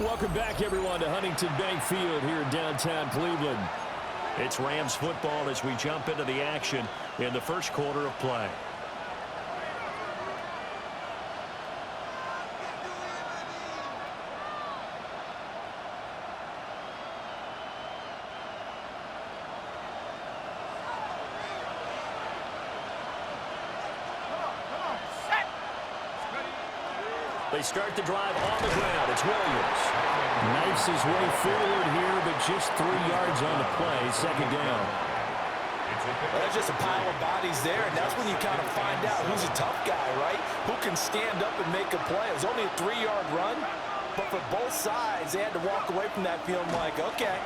Welcome back, everyone, to Huntington Bank Field here in downtown Cleveland. It's Rams football as we jump into the action in the first quarter of play. They start the drive on the ground. It's Williams. Knifes his way forward here, but just 3 yards on the play. Second down. Well, there's just a pile of bodies there, and that's when you kind of find out who's a tough guy, right? Who can stand up and make a play. It was only a 3-yard run, but for both sides, they had to walk away from that feeling like, okay,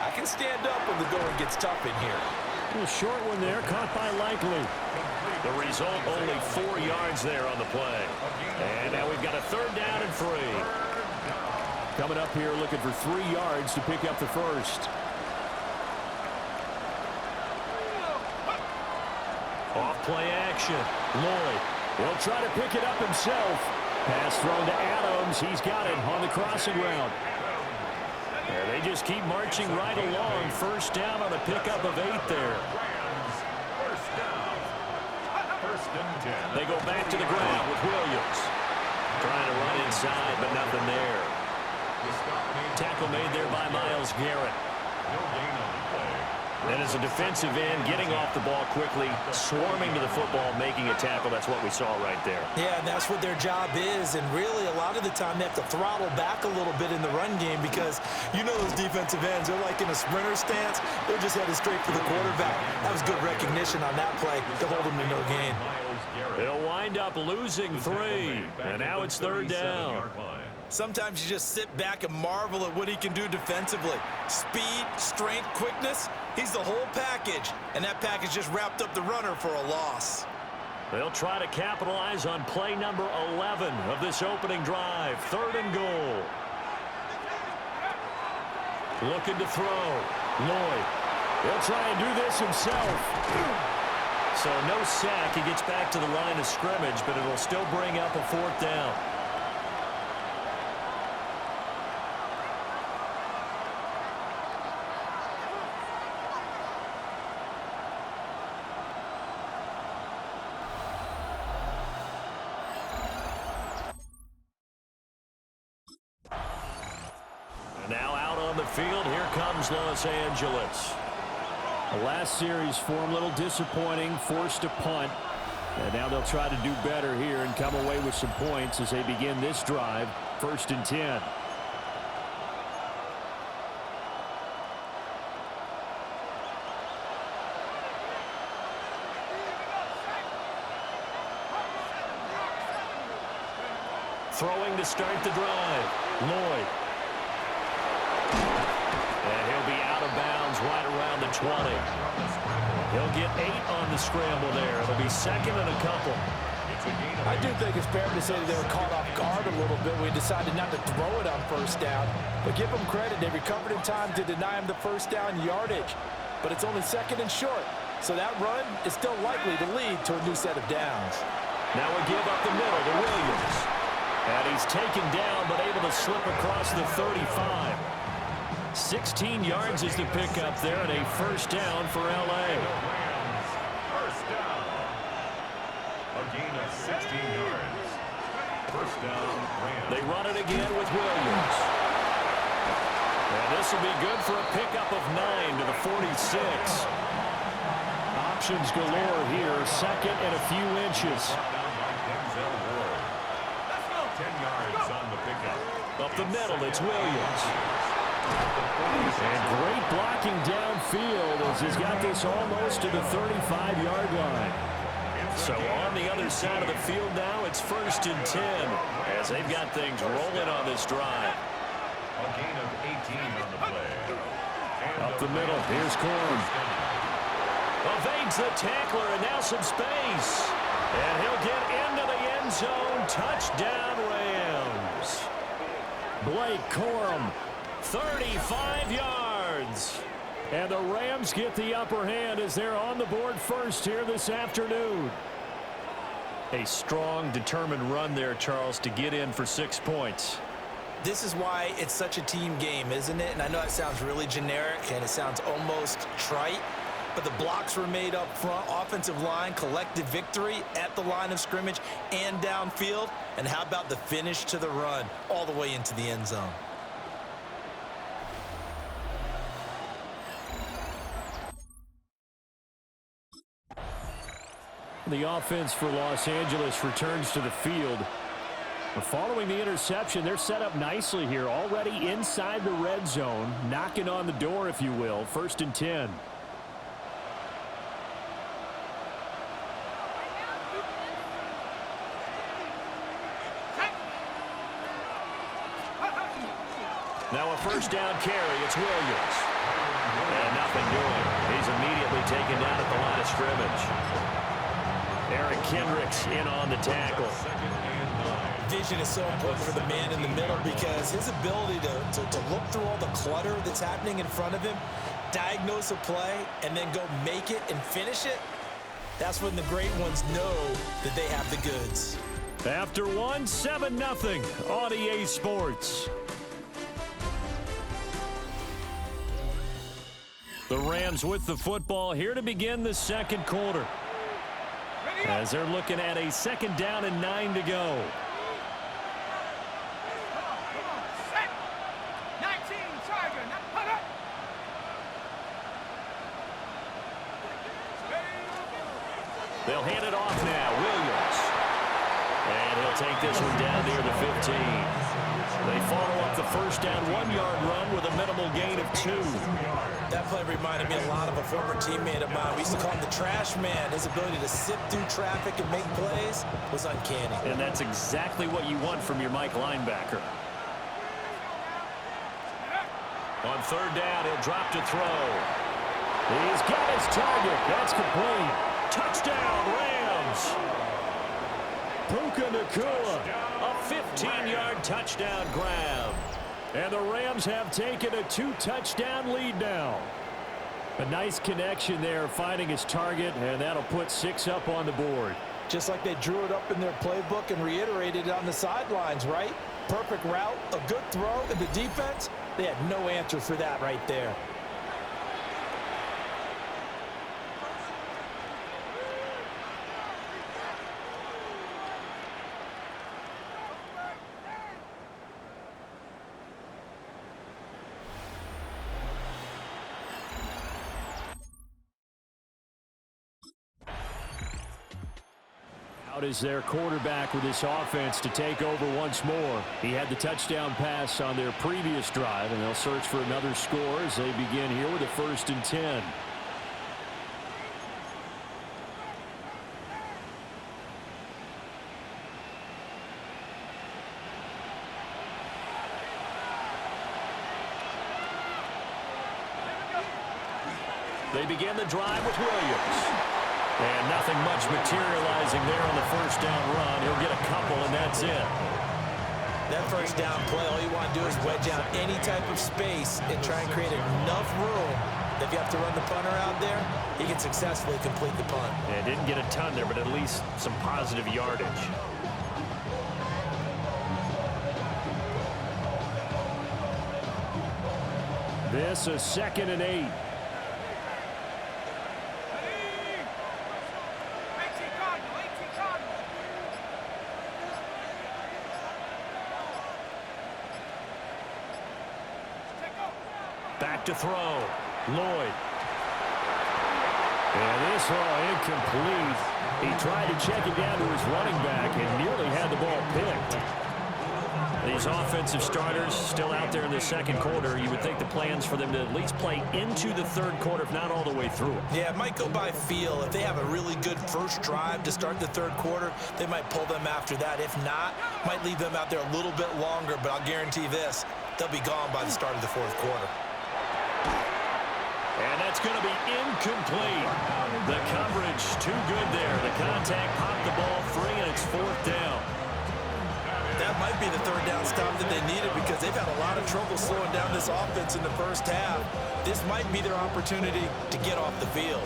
I can stand up when the going gets tough in here. A short one there, caught by Likely. The result, only 4 yards there on the play. And now we've got a 3rd down and 3. Coming up here looking for 3 yards to pick up the first. Off play action. Lloyd will try to pick it up himself. Pass thrown to Adams. He's got it on the crossing route. And they just keep marching right along. First down on a pickup of 8 there. They go back to the ground with Williams. Trying to run inside, but nothing there. Tackle made there by Myles Garrett. And as a defensive end, getting off the ball quickly, swarming to the football, making a tackle. That's what we saw right there. Yeah, and that's what their job is. And really, a lot of the time, they have to throttle back a little bit in the run game because you know those defensive ends, they're like in a sprinter stance. They're just headed straight for the quarterback. That was good recognition on that play to hold them to no gain. They'll wind up losing 3. And now it's 3rd down. Sometimes you just sit back and marvel at what he can do defensively. Speed, strength, quickness, he's the whole package. And that package just wrapped up the runner for a loss. They'll try to capitalize on play number 11 of this opening drive. 3rd and goal. Looking to throw. Lloyd. He'll try and do this himself. So no sack. He gets back to the line of scrimmage, but it'll still bring up a 4th down. Now out on the field, here comes Los Angeles. The last series for him, a little disappointing, forced a punt. And now they'll try to do better here and come away with some points as they begin this drive, 1st and 10. Throwing to start the drive. Lloyd. And he'll be out of bounds right around the 20. He'll get 8 on the scramble there. It'll be 2nd and a couple. I do think it's fair to say that they were caught off guard a little bit. We decided not to throw it on 1st down. But give them credit. They recovered in time to deny him the 1st down yardage. But it's only 2nd and short. So that run is still likely to lead to a new set of downs. Now we give up the middle to Williams. And he's taken down but able to slip across the 35. 16 yards is the pickup there and a 1st down for L.A. First down. A gain of 16 yards. 1st down, Rams. They run it again with Williams. And this will be good for a pickup of 9 to the 46. Options galore here. 2nd and a few inches. 10 yards on the pickup. Up the middle, it's Williams. And great blocking downfield as he's got this almost to the 35-yard line. So on the other side of the field now, it's 1st and 10 as they've got things rolling on this drive. A gain of 18 on the play. Up the middle, here's Corn. Evades the tackler and now some space. And he'll get into the end zone. Touchdown, Rams. Blake Corum, 35 yards. And the Rams get the upper hand as they're on the board first here this afternoon. A strong, determined run there, Charles, to get in for 6 points. This is why it's such a team game, isn't it? And I know it sounds really generic and it sounds almost trite, but the blocks were made up front, offensive line, collective victory at the line of scrimmage and downfield. And how about the finish to the run all the way into the end zone? The offense for Los Angeles returns to the field. But following the interception, they're set up nicely here, already inside the red zone, knocking on the door, if you will. 1st and 10. Now a 1st down carry. It's Williams. And nothing doing. He's immediately taken down at the line of scrimmage. Eric Kendricks in on the tackle. Vision is so important for the man in the middle because his ability to look through all the clutter that's happening in front of him, diagnose a play, and then go make it and finish it, that's when the great ones know that they have the goods. After one, 7-0 on EA Sports. The Rams with the football here to begin the second quarter. As they're looking at a 2nd down and 9 to go. They'll hand it off now. Williams. And he'll take this one down near the 15. They follow up the 1st down 1-yard run with a minimal gain of 2. That play reminded me a lot of a former teammate of mine. We used to call him the trash man. His ability to sift through traffic and make plays was uncanny. And that's exactly what you want from your Mike linebacker. On 3rd down, he'll drop to throw. He's got his target. That's complete. Touchdown, Rams. Puka Nacua, a 15-yard touchdown grab. And the Rams have taken a 2-touchdown lead now. A nice connection there, finding his target, and that'll put 6 up on the board. Just like they drew it up in their playbook and reiterated it on the sidelines, right? Perfect route, a good throw, and the defense, they had no answer for that right there. Is their quarterback with this offense to take over once more. He had the touchdown pass on their previous drive, and they'll search for another score as they begin here with a 1st and 10. They begin the drive with Williams. And nothing much materializing there on the 1st down run. He'll get a couple, and that's it. That 1st down play, all you want to do is wedge out any type of space and try and create enough room that if you have to run the punter out there, he can successfully complete the punt. Yeah, didn't get a ton there, but at least some positive yardage. This is 2nd and 8. Back to throw. Lloyd. And this throw incomplete. He tried to check it down to his running back and nearly had the ball picked. These offensive starters still out there in the second quarter. You would think the plans for them to at least play into the 3rd quarter, if not all the way through it. Yeah, it might go by feel. If they have a really good first drive to start the 3rd quarter, they might pull them after that. If not, might leave them out there a little bit longer, but I'll guarantee this, they'll be gone by the start of the 4th quarter. And that's going to be incomplete. The coverage too good there. The contact popped the ball free, and it's 4th down. That might be the 3rd down stop that they needed because they've had a lot of trouble slowing down this offense in the first half. This might be their opportunity to get off the field.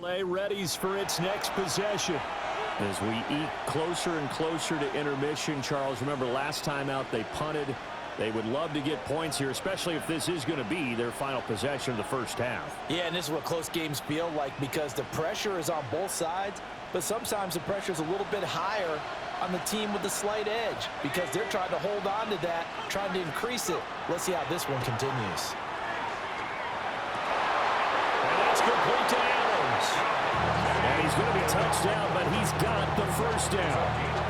LA readies for its next possession. As we eke closer and closer to intermission, Charles, remember last time out they punted. They would love to get points here, especially if this is going to be their final possession of the first half. Yeah, and this is what close games feel like because the pressure is on both sides, but sometimes the pressure is a little bit higher on the team with the slight edge because they're trying to hold on to that, trying to increase it. Let's see how this one continues. And that's complete to Adams. And he's going to be touched down, but he's got the first down.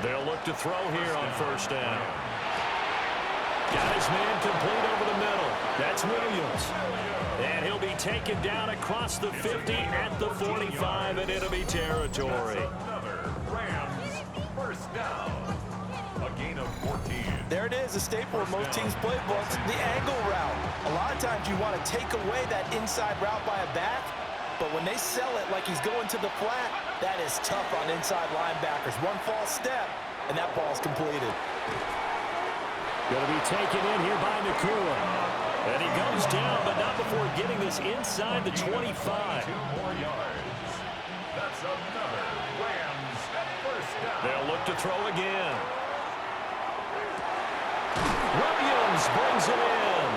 They'll look to throw here on first down. Got his man complete over the middle. That's Williams. And he'll be taken down across the 50 at the 45, and it'll be territory. First down. A gain of 14. There it is, a staple of most teams' playbooks, the angle route. A lot of times you want to take away that inside route by a back, but when they sell it like he's going to the flat, that is tough on inside linebackers. One false step, and that ball's completed. Going to be taken in here by Nakua. And he goes down, but not before getting this inside the 25. 2 more yards. That's another Rams first down. They'll look to throw again. Williams brings it in.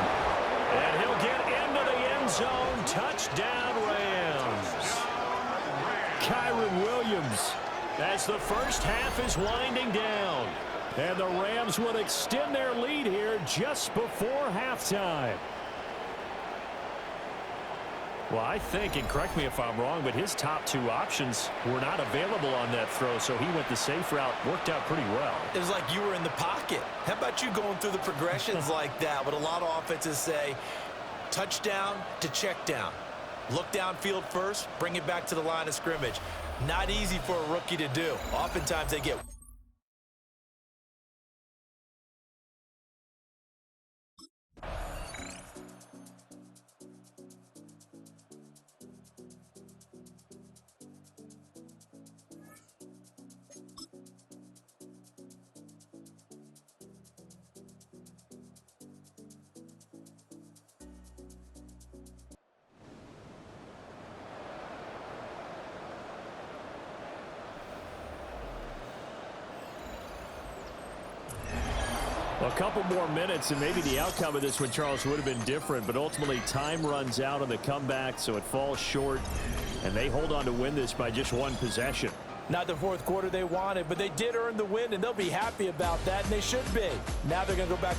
And he'll get into the end zone. Touchdown, Rams. Kyron Williams as the first half is winding down. And the Rams will extend their lead here just before halftime. Well, I think, and correct me if I'm wrong, but his top two options were not available on that throw, so he went the safe route. Worked out pretty well. It was like you were in the pocket. How about you going through the progressions like that? What a lot of offenses say, touchdown to check down. Look downfield first, bring it back to the line of scrimmage. Not easy for a rookie to do. Oftentimes they get... A couple more minutes, and maybe the outcome of this one, Charles, would have been different, but ultimately time runs out on the comeback, so it falls short, and they hold on to win this by just one possession. Not the fourth quarter they wanted, but they did earn the win, and they'll be happy about that, and they should be. Now they're going to go back.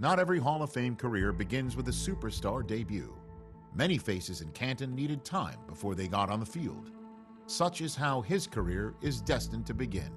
Not every Hall of Fame career begins with a superstar debut. Many faces in Canton needed time before they got on the field. Such is how his career is destined to begin.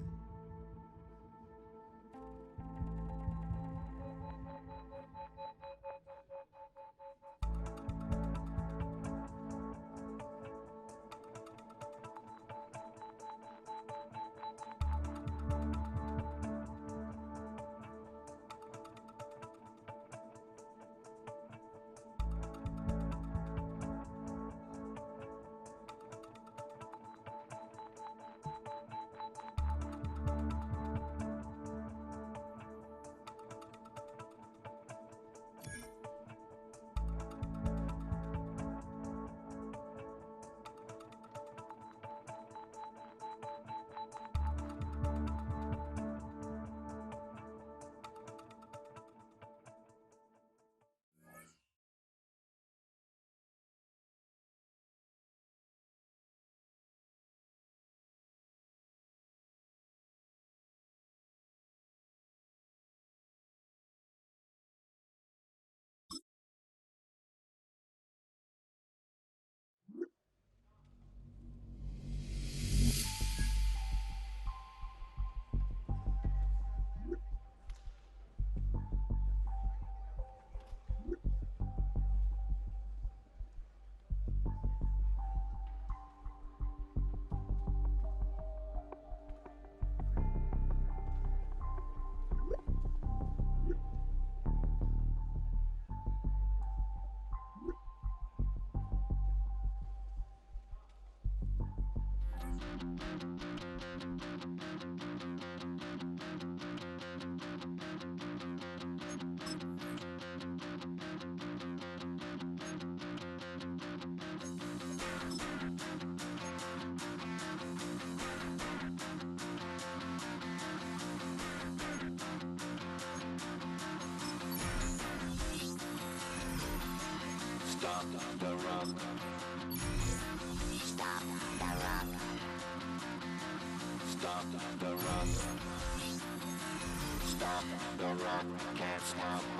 Stop the run. Stop the run. Stop the run. Stop the run. Can't stop.